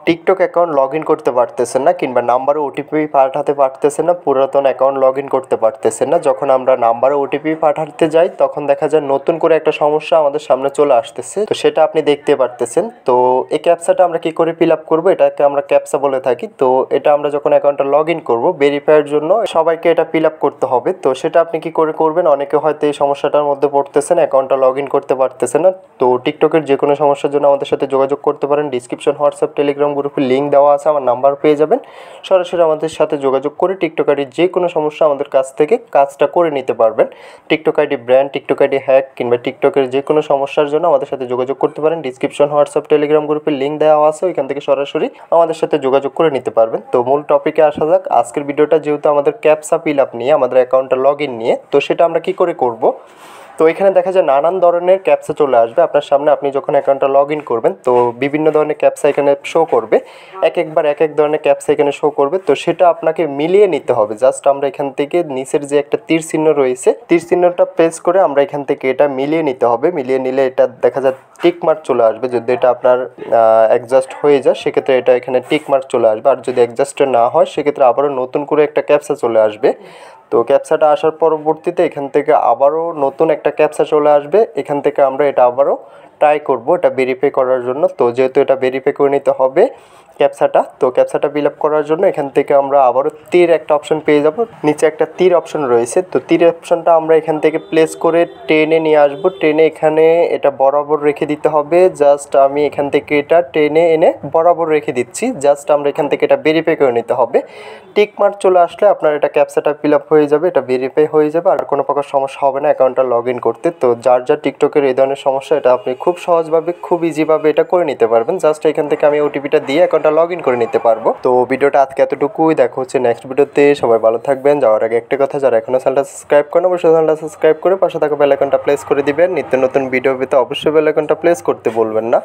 TikTok account log in করতে পারতেছেন না কিংবা নাম্বারে ওটিপি পাঠাতে পারতেছেন না, পুরাতন অ্যাকাউন্ট লগ ইন করতে পারতেছেন না। যখন আমরা নাম্বারে ওটিপি পাঠাতে যাই তখন দেখা যায় নতুন করে একটা সমস্যা আমাদের সামনে চলে আসতেছে, তো সেটা আপনি দেখতে পারতেছেন। তো এই ক্যাপচাটা আমরা কি করে ফিল আপ করবো, এটাকে আমরা ক্যাপচা বলে থাকি। তো এটা আমরা যখন অ্যাকাউন্টটা লগ ইন করবো ভেরিফাইয়ের জন্য সবাইকে এটা ফিল আপ করতে হবে। তো সেটা আপনি কি করে করবেন, অনেকে হয়তো এই সমস্যাটার মধ্যে পড়তেছেন, অ্যাকাউন্টটা লগ ইন করতে পারতেছেন না। তো টিকটকের যে কোনো সমস্যার জন্য আমাদের সাথে যোগাযোগ করতে পারেন। ডিসক্রিপশন হোয়াটসঅ্যাপ টেলিগ্রাম গ্রুপের লিঙ্ক দেওয়া আছে, আমার নাম্বার পেয়ে যাবেন। সরাসরি আমাদের সাথে যোগাযোগ করে টিকটক আইডির যে কোনো সমস্যা আমাদের কাছ থেকে কাজটা করে নিতে পারবেন। TikTok ID brand, TikTok ID hack কিংবা টিকটকের যে কোনো সমস্যার জন্য আমাদের সাথে যোগাযোগ করতে পারেন। ডিসক্রিপশন হোয়াটসঅ্যাপ টেলিগ্রাম গ্রুপের লিঙ্ক দেওয়া আছে, ওইখান থেকে সরাসরি আমাদের সাথে যোগাযোগ করে নিতে পারবেন। তো মূল টপিকে আসা যাক। আজকের ভিডিওটা যেহেতু আমাদের ক্যাপচা ফিল আপ নিয়ে, আমাদের অ্যাকাউন্টটা লগ ইন নিয়ে, তো সেটা আমরা কি করে করব। তো এখানে দেখা যায় নানান ধরনের ক্যাপচা চলে আসবে আপনার সামনে। আপনি যখন অ্যাকাউন্টটা লগ ইন করবেন তো বিভিন্ন ধরনের ক্যাপচা এখানে শো করবে, একবার এক এক ধরনের ক্যাপচা এখানে শো করবে। তো সেটা আপনাকে মিলিয়ে নিতে হবে। জাস্ট আমরা এখান থেকে নিচের যে একটা তীর চিহ্ন রয়েছে, তীর চিহ্নটা প্রেস করে আমরা এখান থেকে এটা মিলিয়ে নিতে হবে। মিলিয়ে নিলে এটা দেখা যায় টিক মার্ক চলে আসবে। যদি এটা আপনার অ্যাডজাস্ট হয়ে যায় সেক্ষেত্রে এটা এখানে টিক মার্ক চলে আসবে, আর যদি অ্যাডজাস্ট না হয় সেক্ষেত্রে আবারও নতুন করে একটা ক্যাপচা চলে আসবে। তো ক্যাপচাটা আসার পরবর্তীতে এখান থেকে আবারও নতুন একটা ক্যাপচা চলে আসবে। এখান থেকে আমরা এটা আবারও ট্রাই করব এটা ভেরিফাই করার জন্য। তো যেহেতু এটা ভেরিফাই করে নিতে হবে ক্যাপচাটা, তো ক্যাপচাটা ফিল আপ করার জন্য এখান থেকে আমরা আবারও তীর একটা অপশন পেয়ে যাব। নিচে একটা তীর অপশন রয়েছে, তো তীর অপশনটা আমরা এখান থেকে প্লেস করে টেনে নিয়ে আসবো। টেনে এখানে এটা বরাবর রেখে দিতে হবে। জাস্ট আমি এখান থেকে এটা টেনে এনে বরাবর রেখে দিচ্ছি। জাস্ট আমরা এখান থেকে এটা ভেরিফাই করে নিতে হবে। টিক মার্ক চলে আসলে আপনার এটা ক্যাপচাটা ফিল আপ হয়ে যাবে, এটা ভেরিফাই হয়ে যাবে, আর কোনো প্রকার সমস্যা হবে না অ্যাকাউন্টটা লগ ইন করতে। তো যার যার টিকটকের এই ধরনের সমস্যা, এটা আপনি খুব সহজভাবে খুব ইজিভাবে এটা করে নিতে পারবেন। জাস্ট এখান থেকে আমি ওটিপিটা দিয়ে অ্যাকাউন্টটা লগ ইন করে নিতে পারবো। তো ভিডিওটা আজকে এতটুকুই, দেখা হচ্ছে নেক্সট ভিডিওতে। সবাই ভালো থাকবেন। যাওয়ার আগে একটা কথা, যারা এখনও চ্যানেলটা সাবস্ক্রাইব করেন অবশ্যই চ্যানেলটা সাবস্ক্রাইব করে পাশে থাকা বেল আইকনটা প্রেস করে দিবেন। নিত্য নতুন ভিডিও পেতে অবশ্যই বেল আইকনটা প্রেস করতে বলবেন না।